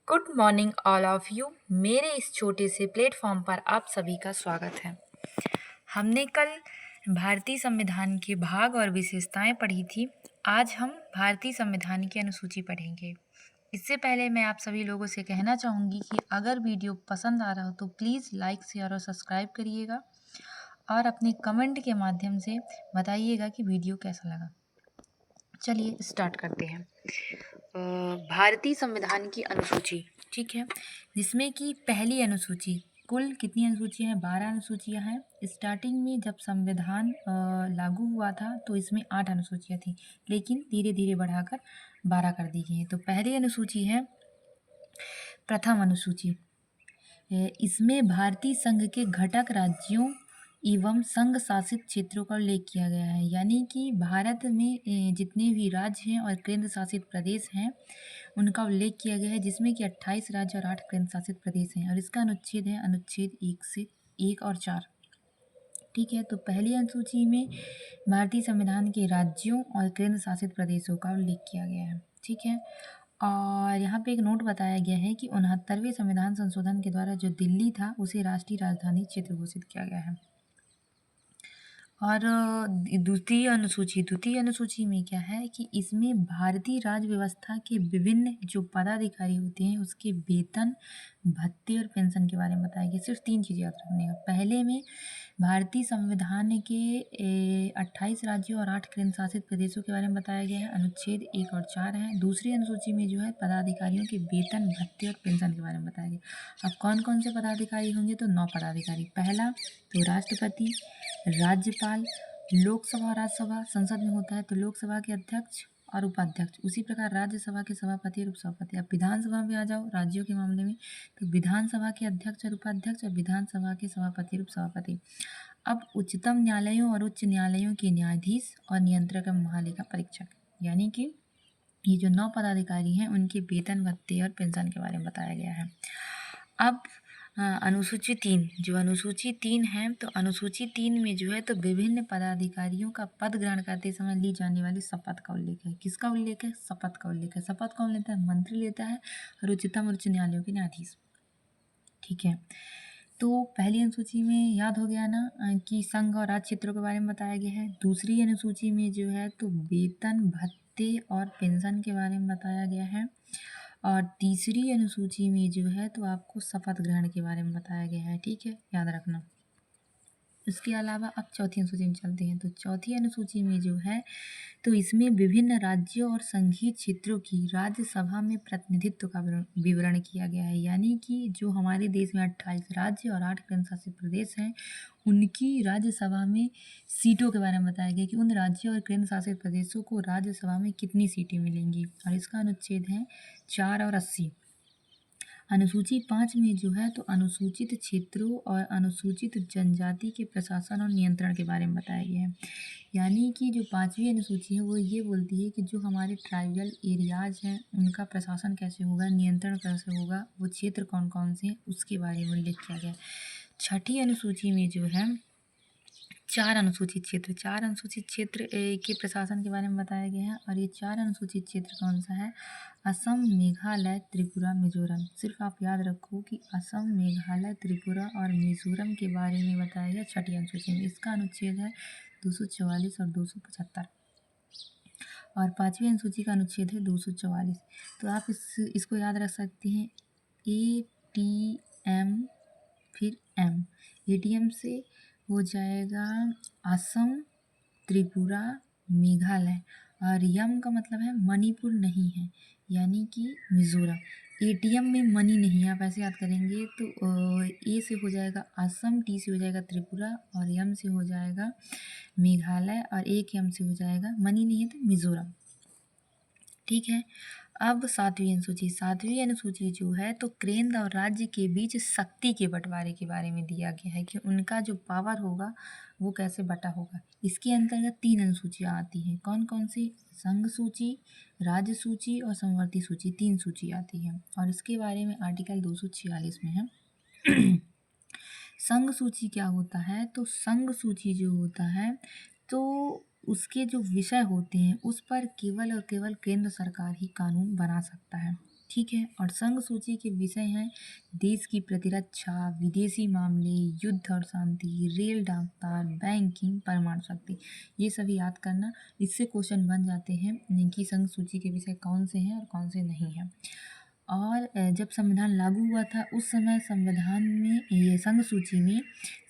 Good morning all of you. मेरे इस छोटे से प्लेटफॉर्म पर आप सभी का स्वागत है। हमने कल भारतीय संविधान के भाग और विशेषताएं पढ़ी थी। आज हम भारतीय संविधान की अनुसूची पढ़ेंगे। इससे पहले मैं आप सभी लोगों से कहना चाहूँगी कि अगर वीडियो पसंद आ रहा हो तो प्लीज़ लाइक, शेयर और सब्सक्राइब करिएगा और अपने कमेंट के माध्यम से बताइएगा कि वीडियो कैसा लगा। चलिए स्टार्ट करते हैं। भारतीय संविधान की अनुसूची, ठीक है, जिसमें कि पहली अनुसूची, कुल कितनी अनुसूचियाँ हैं? 12 अनुसूचियाँ हैं। स्टार्टिंग में जब संविधान लागू हुआ था तो इसमें 8 अनुसूचियाँ थी, लेकिन धीरे धीरे बढ़ाकर 12 कर दी गई हैं। तो पहली अनुसूची है प्रथम अनुसूची। इसमें भारतीय संघ के घटक राज्यों एवं संघ शासित क्षेत्रों का उल्लेख किया गया है। यानी कि भारत में जितने भी राज्य हैं और केंद्र शासित प्रदेश हैं उनका उल्लेख किया गया है, जिसमें कि 28 राज्य और 8 केंद्र शासित प्रदेश हैं। और इसका अनुच्छेद है अनुच्छेद 1 और 4। ठीक है, तो पहली अनुसूची में भारतीय संविधान के राज्यों और केंद्र शासित प्रदेशों का उल्लेख किया गया है। ठीक है, और यहाँ पे एक नोट बताया गया है कि 69वें संविधान संशोधन के द्वारा जो दिल्ली था उसे राष्ट्रीय राजधानी क्षेत्र घोषित किया गया है। और द्वितीय अनुसूची में क्या है कि इसमें भारतीय राज्य व्यवस्था के विभिन्न जो पदाधिकारी होते हैं उसके वेतन, भत्ते और पेंशन के बारे में बताया गया। सिर्फ 3 चीज़ याद रखने का। पहले में भारतीय संविधान के 28 राज्यों और 8 केंद्र शासित प्रदेशों के बारे में बताया गया है, अनुच्छेद 1 और 4 है। दूसरी अनुसूची में जो है पदाधिकारियों के वेतन, भत्ते और पेंशन के बारे में बताया गया। अब कौन कौन से पदाधिकारी होंगे? तो 9 पदाधिकारी। पहला तो राष्ट्रपति, राज्यपाल, लोकसभा और राज्यसभा संसद में होता है तो लोकसभा के अध्यक्ष और उपाध्यक्ष, उसी प्रकार राज्यसभा के सभापति और उपसभापति। अब विधानसभा में आ जाओ राज्यों के मामले में, तो विधानसभा के अध्यक्ष और उपाध्यक्ष और विधानसभा के सभापति और उपसभापति। अब उच्चतम न्यायालयों और उच्च न्यायालयों के न्यायाधीश और नियंत्रक एवं महालेखा परीक्षक, यानी कि ये जो 9 पदाधिकारी हैं उनके वेतन, भत्ते और पेंशन के बारे में बताया गया है। अब अनुसूची 3 है, तो अनुसूची 3 में जो है तो विभिन्न पदाधिकारियों का पद ग्रहण करते समय ली जाने वाली शपथ का उल्लेख है। किसका उल्लेख है? शपथ का उल्लेख है। शपथ कौन लेता है? मंत्री लेता है और उच्चतम उच्च न्यायालयों के न्यायाधीश। ठीक है, तो पहली अनुसूची में याद हो गया ना कि संघ और राज्य क्षेत्रों के बारे में बताया गया है। दूसरी अनुसूची में जो है तो वेतन, भत्ते और पेंशन के बारे में बताया गया है। और तीसरी अनुसूची में जो है तो आपको शपथ ग्रहण के बारे में बताया गया है। ठीक है, याद रखना। इसके अलावा अब चौथी अनुसूची में चलते हैं। तो चौथी अनुसूची में जो है तो इसमें विभिन्न राज्यों और संघीय क्षेत्रों की राज्यसभा में प्रतिनिधित्व का विवरण किया गया है। यानी कि जो हमारे देश में 28 राज्य और 8 केंद्र शासित प्रदेश हैं उनकी राज्यसभा में सीटों के बारे में बताया गया कि उन राज्यों और केंद्र शासित प्रदेशों को राज्यसभा में कितनी सीटें मिलेंगी। और इसका अनुच्छेद है 4 और 80। अनुसूची 5 में जो है तो अनुसूचित क्षेत्रों और अनुसूचित जनजाति के प्रशासन और नियंत्रण के बारे में बताया गया है। यानी कि जो 5वीं अनुसूची है वो ये बोलती है कि जो हमारे ट्राइबल एरियाज हैं उनका प्रशासन कैसे होगा, नियंत्रण कैसे होगा, वो क्षेत्र कौन कौन से हैं उसके बारे में उल्लेख किया गया है। छठी अनुसूची में जो है 4 अनुसूचित क्षेत्र के प्रशासन के बारे में बताया गया है। और ये 4 अनुसूचित क्षेत्र कौन सा है? असम, मेघालय, त्रिपुरा, मिजोरम। सिर्फ आप याद रखो कि असम, मेघालय, त्रिपुरा और मिजोरम के बारे में बताया गया छठी अनुसूची में। इसका अनुच्छेद है 244 और 275। और 5वीं अनुसूची का अनुच्छेद है 244। तो आप इसको याद रख सकते हैं। ATM फिर M। ATM से हो जाएगा असम, त्रिपुरा, मेघालय। और यम का मतलब है मणिपुर नहीं है, यानी कि मिजोरम। ATM में मनी नहीं है, आप ऐसे याद करेंगे तो ए से हो जाएगा असम, टी से हो जाएगा त्रिपुरा और यम से हो जाएगा मेघालय और एक यम से हो जाएगा मनी नहीं है तो मिजोरम। ठीक है, अब 7वीं अनुसूची जो है तो केंद्र और राज्य के बीच शक्ति के बंटवारे के बारे में दिया गया है कि उनका जो पावर होगा वो कैसे बटा होगा। इसके अंतर्गत 3 अनुसूचियाँ आती हैं। कौन कौन सी? संघ सूची, राज्य सूची और समवर्ती सूची, 3 सूची आती है। और इसके बारे में आर्टिकल 246 में है। संघ सूची क्या होता है? तो संघ सूची जो होता है तो उसके जो विषय होते हैं उस पर केवल और केवल केंद्र सरकार ही कानून बना सकता है। ठीक है। और संघ सूची के विषय हैं देश की प्रतिरक्षा, विदेशी मामले, युद्ध और शांति, रेल, डाकतार, बैंकिंग, परमाणु शक्ति। ये सभी याद करना, इससे क्वेश्चन बन जाते हैं कि संघ सूची के विषय कौन से हैं और कौन से नहीं हैं। और जब संविधान लागू हुआ था उस समय संविधान में ये संघ सूची में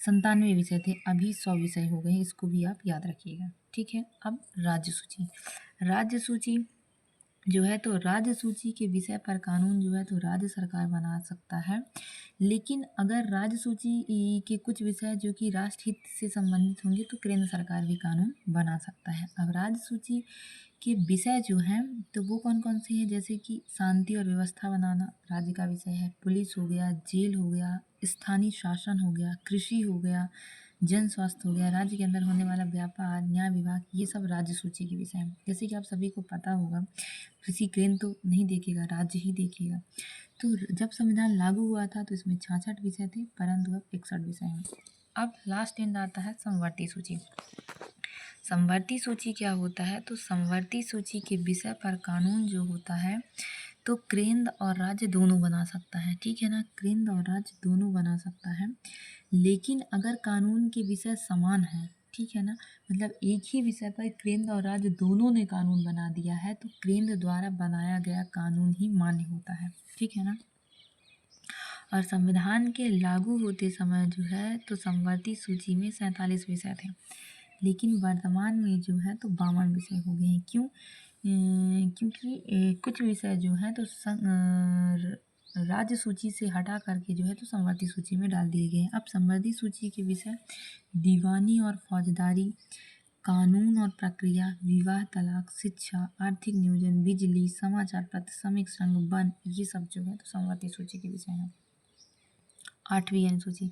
97 विषय थे, अभी 100 विषय हो गए हैं, इसको भी आप याद रखिएगा। ठीक है। अब राज्य सूची। राज्य सूची जो है तो राज्य सूची के विषय पर कानून जो है तो राज्य सरकार बना सकता है, लेकिन अगर राज्य सूची के कुछ विषय जो कि राष्ट्रहित से संबंधित होंगे तो केंद्र सरकार भी कानून बना सकता है। अब राज्य सूची के विषय जो हैं तो वो कौन कौन से हैं, जैसे कि शांति और व्यवस्था बनाना राज्य का विषय है, पुलिस हो गया, जेल हो गया, स्थानीय शासन हो गया, कृषि हो गया, जन स्वास्थ्य हो गया, राज्य के अंदर होने वाला व्यापार, न्याय विभाग, ये सब राज्य सूची के विषय हैं। जैसे कि आप सभी को पता होगा कृषि केंद्र तो नहीं देखेगा, राज्य ही देखेगा। तो जब संविधान लागू हुआ था तो इसमें 66 विषय थे, परंतु अब 61 विषय हैं। अब लास्ट एंड आता है समवर्ती सूची। समवर्ती सूची क्या होता है, तो समवर्ती सूची के विषय पर कानून जो होता है तो केंद्र और राज्य दोनों बना सकता है। ठीक है ना, केंद्र और राज्य दोनों बना सकता है, लेकिन अगर कानून के विषय समान है, ठीक है ना, मतलब एक ही विषय पर केंद्र और राज्य दोनों ने कानून बना दिया है तो केंद्र द्वारा बनाया गया कानून ही मान्य होता है। ठीक है ना। और संविधान के लागू होते समय जो है तो समवर्ती सूची में 47 विषय थे, लेकिन वर्तमान में जो है तो 52 विषय हो गए हैं। क्यों? क्योंकि कुछ विषय जो हैं तो राज्य सूची से हटा करके जो है तो समवर्ती सूची में डाल दिए गए हैं। अब समवर्ती सूची के विषय दीवानी और फौजदारी, कानून और प्रक्रिया, विवाह, तलाक, शिक्षा, आर्थिक नियोजन, बिजली, समाचार पत्र, श्रमिक संघ, वन, ये सब जो है तो समवर्ती सूची के विषय हैं। 8वीं अनुसूची।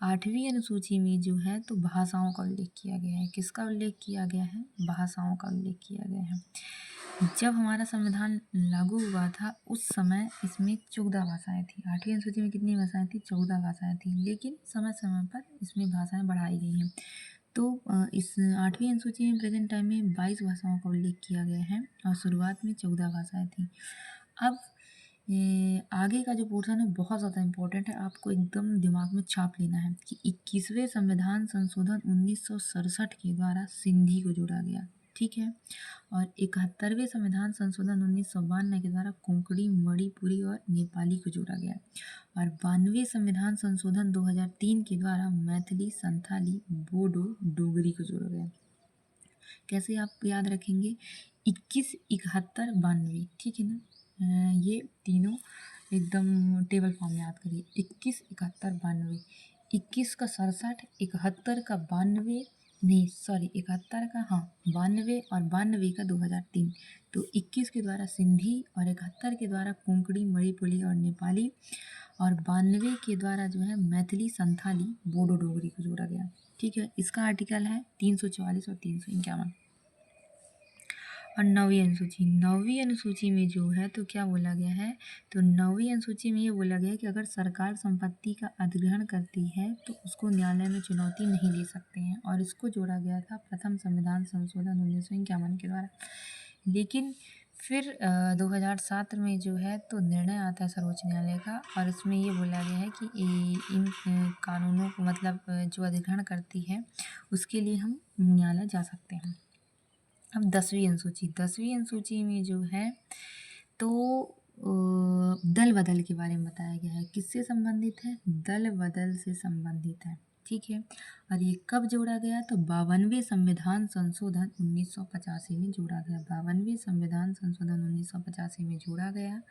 8वीं अनुसूची में जो है तो भाषाओं का उल्लेख किया गया है। किसका उल्लेख किया गया है? भाषाओं का उल्लेख किया गया है। जब हमारा संविधान लागू हुआ था उस समय इसमें 14 भाषाएं थी। 8वीं अनुसूची में कितनी भाषाएं थी? 14 भाषाएं थी, लेकिन समय समय पर इसमें भाषाएं बढ़ाई गई हैं। तो इस 8वीं अनुसूची में प्रेजेंट टाइम में 22 भाषाओं का उल्लेख किया गया है और शुरुआत में 14 भाषाएं थी। अब ये आगे का जो पोर्शन है बहुत ज़्यादा इम्पोर्टेंट है, आपको एकदम दिमाग में छाप लेना है कि 21वें संविधान संशोधन 1967 के द्वारा सिंधी को जोड़ा गया। ठीक है। और 71वें संविधान संशोधन 1992 के द्वारा कोंकणी, मणिपुरी और नेपाली को जोड़ा गया। और 92वें संविधान संशोधन 2003 के द्वारा मैथिली, संथाली, बोडो, डोगरी को जोड़ा गया। कैसे आप याद रखेंगे? 21, 71, 92। ठीक है ना, ये तीनों एकदम टेबल फॉर्म में याद करिए। 21, 71, 92। 21 का 67, 71 का 92, नहीं सॉरी 71 का 92 और 92 का 2003। तो 21 के द्वारा सिंधी और 71 के द्वारा कोंकणी, मणिपुरी और नेपाली और 92 के द्वारा जो है मैथिली, संथाली, बोडो, डोगरी को जोड़ा गया। ठीक है। इसका आर्टिकल है 344 और 351। और 9वीं अनुसूची। 9वीं अनुसूची में जो है तो क्या बोला गया है, तो 9वीं अनुसूची में ये बोला गया है कि अगर सरकार संपत्ति का अधिग्रहण करती है तो उसको न्यायालय में चुनौती नहीं दे सकते हैं, और इसको जोड़ा गया था प्रथम संविधान संशोधन 1951 के द्वारा। लेकिन फिर 2007 में जो है तो निर्णय आता है सर्वोच्च न्यायालय का, और इसमें ये बोला गया है कि इन कानूनों को मतलब जो अधिग्रहण करती है उसके लिए हम न्यायालय जा सकते हैं। अब 10वीं अनुसूची। 10वीं अनुसूची में जो है तो दल बदल के बारे में बताया गया है। किससे संबंधित है? दल बदल से संबंधित है। ठीक है। और ये कब जोड़ा गया? तो 52वें संविधान संशोधन 1985 में जोड़ा गया। 52वें संविधान संशोधन 1985 में जोड़ा गया।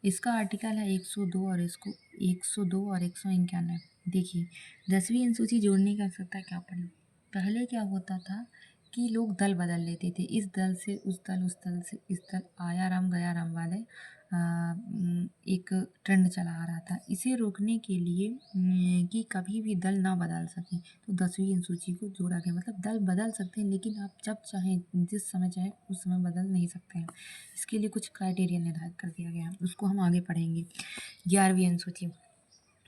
इसका आर्टिकल है 102 और इसको 102 और 191। देखिए 10वीं अनुसूची जोड़ने की आवश्यकता क्या पड़ी? पहले क्या होता था कि लोग दल बदल लेते थे, इस दल से उस दल, उस दल से इस दल, आया राम गया राम वाले एक ट्रेंड चला आ रहा था। इसे रोकने के लिए कि कभी भी दल ना बदल सकें तो 10वीं अनुसूची को जोड़ा गया। मतलब दल बदल सकते हैं लेकिन आप जब चाहें, जिस समय चाहें उस समय बदल नहीं सकते हैं। इसके लिए कुछ क्राइटेरिया निर्धारित कर दिया गया है, उसको हम आगे पढ़ेंगे। 11वीं अनुसूची।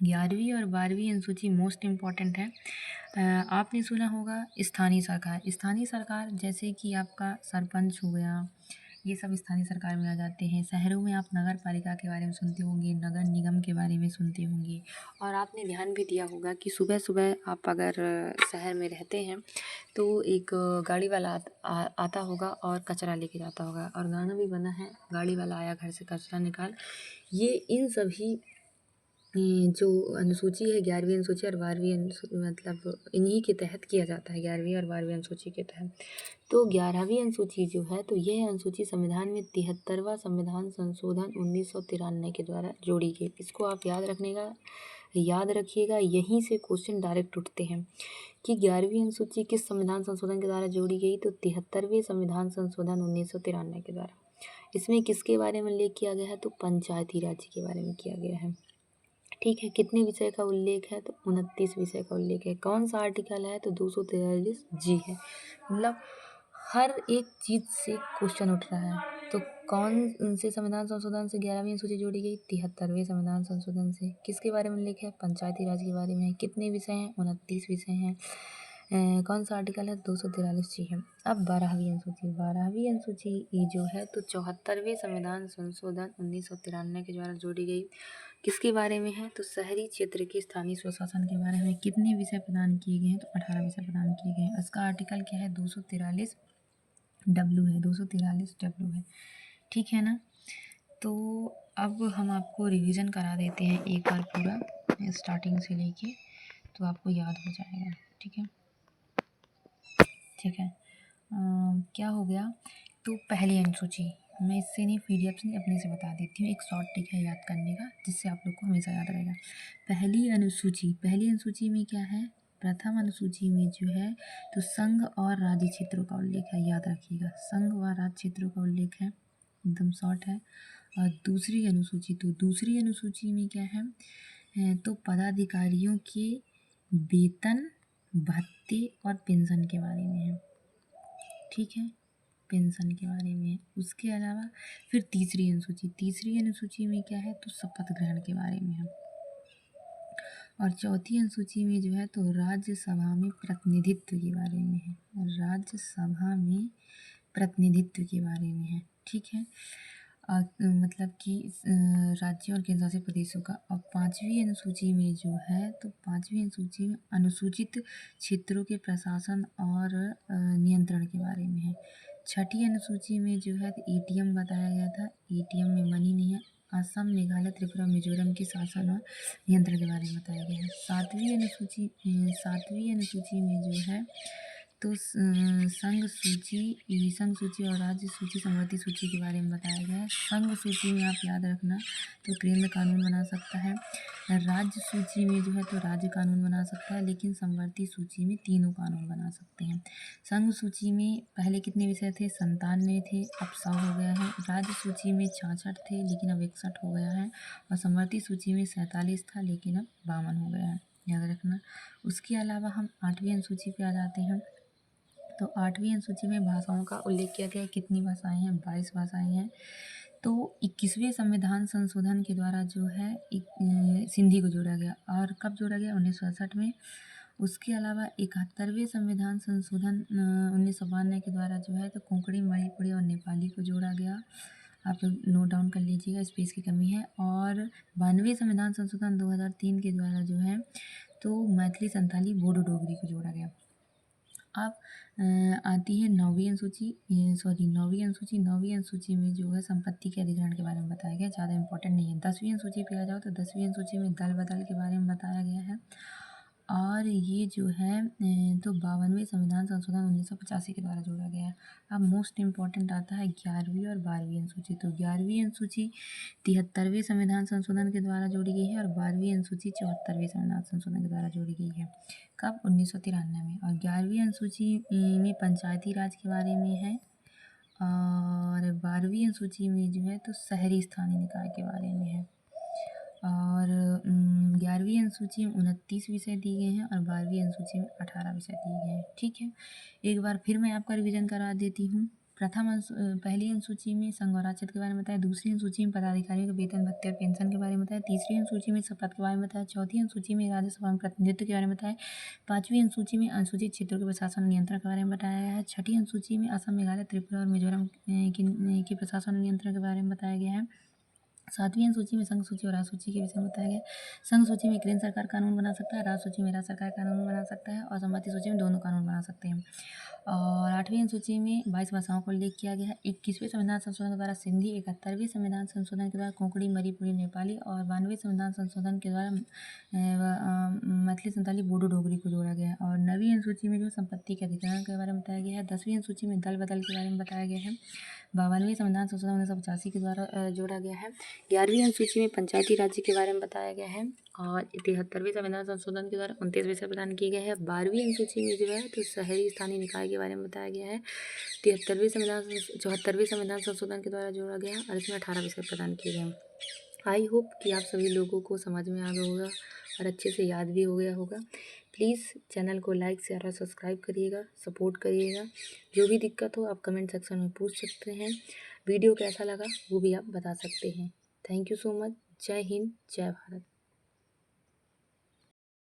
11वीं और 12वीं अनुसूची मोस्ट इम्पॉर्टेंट है। आपने सुना होगा स्थानीय सरकार। स्थानीय सरकार जैसे कि आपका सरपंच हो गया ये सब स्थानीय सरकार में आ जाते हैं। शहरों में आप नगर पालिका के बारे में सुनते होंगे, नगर निगम के बारे में सुनते होंगे। और आपने ध्यान भी दिया होगा कि सुबह सुबह आप अगर शहर में रहते हैं तो एक गाड़ी वाला आता होगा और कचरा लेके जाता होगा, और गाना भी बना है, गाड़ी वाला आया घर से कचरा निकाल। ये इन सभी जो अनुसूची है, 11वीं अनुसूची और 12वीं मतलब इन्हीं के तहत किया जाता है, 11वीं और 12वीं अनुसूची के तहत। तो 11वीं अनुसूची जो है, तो यह अनुसूची संविधान में 73वां संविधान संशोधन 1993 के द्वारा जोड़ी गई। इसको आप याद रखिएगा, यहीं से क्वेश्चन डायरेक्ट उठते हैं कि 11वीं अनुसूची किस संविधान संशोधन के द्वारा जोड़ी गई, तो 73वें संविधान संशोधन 1993 के द्वारा। इसमें किसके बारे में उल्लेख किया गया है, तो पंचायती राज के बारे में किया गया है। ठीक है, कितने विषय का उल्लेख है, तो 29 विषय का उल्लेख है। कौन सा आर्टिकल है, तो 243 जी है। मतलब हर एक चीज़ से क्वेश्चन उठ रहा है। तो कौन से संविधान संशोधन से 11वीं अनुसूची जोड़ी गई, 73वें संविधान संशोधन से। किसके बारे में उल्लेख है, पंचायती राज के बारे में। कितने विषय हैं, 29 विषय हैं। कौन सा आर्टिकल है, 243 जी है। अब 12वीं अनुसूची ये जो है, तो 74वें संविधान संशोधन 1993 के द्वारा जोड़ी गई। किसके बारे में है, तो शहरी क्षेत्र के स्थानीय स्वशासन के बारे में। कितने विषय प्रदान किए गए हैं, तो 18 विषय प्रदान किए गए हैं। इसका आर्टिकल क्या है, 243 डब्ल्यू है, 243 डब्ल्यू है। ठीक है ना। तो अब हम आपको रिवीजन करा देते हैं एक बार पूरा स्टार्टिंग से लेके, तो आपको याद हो जाएगा। ठीक है, ठीक है। क्या हो गया, तो पहली अनुसूची, मैं इससे नहीं PDF से नहीं, अपने से बता देती हूँ। एक शॉर्ट ट्रिक है याद करने का, जिससे आप लोग को हमेशा याद रहेगा। पहली अनुसूची में क्या है, प्रथम अनुसूची में जो है, तो संघ और राज्य क्षेत्रों का उल्लेख है, याद रखिएगा। संघ व राज्य क्षेत्रों का उल्लेख है, एकदम शॉर्ट है। और दूसरी अनुसूची में क्या है, तो पदाधिकारियों के वेतन, भत्ते और पेंशन के बारे में है। ठीक है, पेंशन के बारे में है। उसके अलावा फिर तीसरी अनुसूची में क्या है, तो शपथ ग्रहण के बारे में है। और चौथी अनुसूची में जो है, तो राज्यसभा में प्रतिनिधित्व के बारे में है, राज्यसभा में प्रतिनिधित्व के बारे में है। ठीक है, मतलब कि राज्यों और केंद्र शासित प्रदेशों का। और पाँचवीं अनुसूची में जो है, तो पाँचवीं अनुसूची में अनुसूचित क्षेत्रों के प्रशासन और नियंत्रण के बारे में है। छठी अनुसूची में जो है, तो ATM बताया गया था, ATM में मनी नहीं है। असम, मेघालय, त्रिपुरा, मिजोरम के शासन और नियंत्रण के बारे में बताया गया है। सातवीं अनुसूची में जो है, तो संघ सूची और राज्य सूची, समवर्ती सूची के बारे में बताया गया है। संघ सूची में आप याद रखना, तो केंद्र कानून बना सकता है। राज्य सूची में जो है, तो राज्य कानून बना सकता है, लेकिन समवर्ती सूची में तीनों कानून बना सकते हैं। संघ सूची में पहले कितने विषय थे, 97 थे, अब 100 हो गया है। राज्य सूची में 66 थे, लेकिन अब 61 हो गया है। और समवर्ती सूची में 47 था, लेकिन अब 52 हो गया है, याद रखना। उसके अलावा हम 8वीं अनुसूची पे आ जाते हैं। तो 8वीं अनुसूची में भाषाओं का उल्लेख किया गया है। कितनी भाषाएं हैं, 22 भाषाएं हैं। तो 21वें संविधान संशोधन के द्वारा जो है, सिंधी को जोड़ा गया। और कब जोड़ा गया, 1967 में। उसके अलावा 71वें संविधान संशोधन 1992 के द्वारा जो है, तो कोंकणी, मणिपुरी और नेपाली को जोड़ा गया। आप लोग नोट डाउन कर लीजिएगा, स्पेस की कमी है। और 92वें संविधान संशोधन 2003 के द्वारा जो है, तो मैथिली, संथाली, बोडो, डोगरी को जोड़ा गया। अब आती है नौवीं अनुसूची में जो है, संपत्ति के अधिग्रहण के बारे में बताया गया, ज़्यादा इंपॉर्टेंट नहीं है। 10वीं अनुसूची पे आ जाओ, तो 10वीं अनुसूची में दल बदल के बारे में बताया गया है। और ये जो है, तो 52वें संविधान संशोधन 1985 के द्वारा जोड़ा गया है। अब मोस्ट इम्पॉर्टेंट आता है 11वीं और 12वीं अनुसूची। तो 11वीं अनुसूची 73वें संविधान संशोधन के द्वारा जोड़ी गई है, और 12वीं अनुसूची 74वें संविधान संशोधन के द्वारा जोड़ी गई है। कब, 1993 में। और 11वीं अनुसूची में पंचायती राज के बारे में है, और 12वीं अनुसूची में जो है, तो शहरी स्थानीय निकाय के बारे में है। और 11वीं अनुसूची में 29 विषय दिए गए हैं, और 12वीं अनुसूची में 18 विषय दिए गए हैं। ठीक है, एक बार फिर मैं आपका रिवीजन करा देती हूँ। पहली अनुसूची में संघ और राज्य के बारे में बताया। दूसरी अनुसूची में पदाधिकारियों के वेतन भत्ते और पेंशन के बारे में बताया। तीसरी अनुसूची में शपथ के बारे में बताया। चौथी अनुसूची में राज्यसभा में प्रतिनिधित्व के बारे में बताया। पाँचवीं अनुसूची में अनुसूचित क्षेत्रों के प्रशासन और नियंत्रण के बारे में बताया गया है। छठी अनुसूची में असम, मेघालय, त्रिपुरा और मिजोरम की प्रशासन और नियंत्रण के बारे में बताया गया है। सातवीं अनुसूची में संघ सूची और राज्य सूची के विषय में बताया गया है। संघ सूची में केंद्र सरकार कानून बना सकता है, राज्य सूची में राज्य सरकार कानून बना सकता है और संबंधित सूची में दोनों कानून बना सकते हैं। और आठवीं अनुसूची में 22 भाषाओं का उल्लेख किया गया है। 21वें संविधान संशोधन के द्वारा सिंधी, 71वें संविधान संशोधन के द्वारा कोंकणी, मणिपुरी, नेपाली और 92वें संविधान संशोधन के द्वारा मैथिली, संताली, बोडो, डोगरी को जोड़ा गया है। और 9वीं अनुसूची में जो संपत्ति के अधिग्रहण के बारे में बताया गया है। 10वीं अनुसूची में दल बदल के बारे में बताया गया है। 52वें संविधान संशोधन 1985 के द्वारा जोड़ा गया है। 11वीं अनुसूची में पंचायती राज्य के बारे में बताया गया है। और 73वें संविधान संशोधन के द्वारा 29 विषय प्रदान किए गए हैं। 12वीं अनुसूची में जो है तो शहरी स्थानीय निकाय के बारे में बताया गया है। 74वें संविधान संशोधन के द्वारा जोड़ा गया है और इसमें 18 विषय प्रदान किए गए हैं। आई होप कि आप सभी लोगों को समझ में आ गया होगा और अच्छे से याद भी हो गया होगा। प्लीज़ चैनल को लाइक, शेयर और सब्सक्राइब करिएगा, सपोर्ट करिएगा। जो भी दिक्कत हो आप कमेंट सेक्शन में पूछ सकते हैं। वीडियो कैसा लगा वो भी आप बता सकते हैं। Thank you so much. जय हिंद, जय भारत।